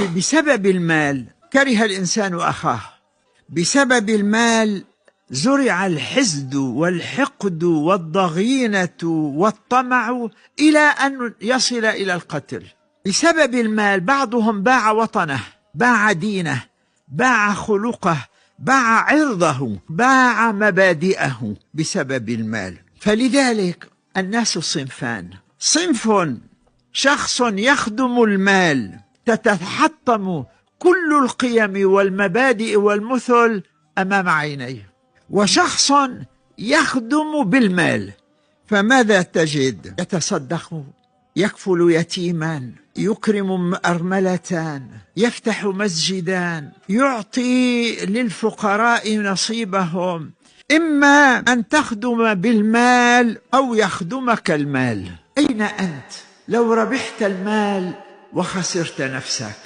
بسبب المال كره الإنسان أخاه، بسبب المال زرع الحسد والحقد والضغينة والطمع إلى أن يصل إلى القتل. بسبب المال بعضهم باع وطنه، باع دينه، باع خلقه، باع عرضه، باع مبادئه بسبب المال. فلذلك الناس صنفان: صنف شخص يخدم المال، تتحطم كل القيم والمبادئ والمثل أمام عينيه، وشخص يخدم بالمال، فماذا تجد؟ يتصدق، يكفل يتيما، يكرم أرملة، يفتح مسجدا، يعطي للفقراء نصيبهم. إما أن تخدم بالمال أو يخدمك المال. أين أنت لو ربحت المال وخسرت نفسك؟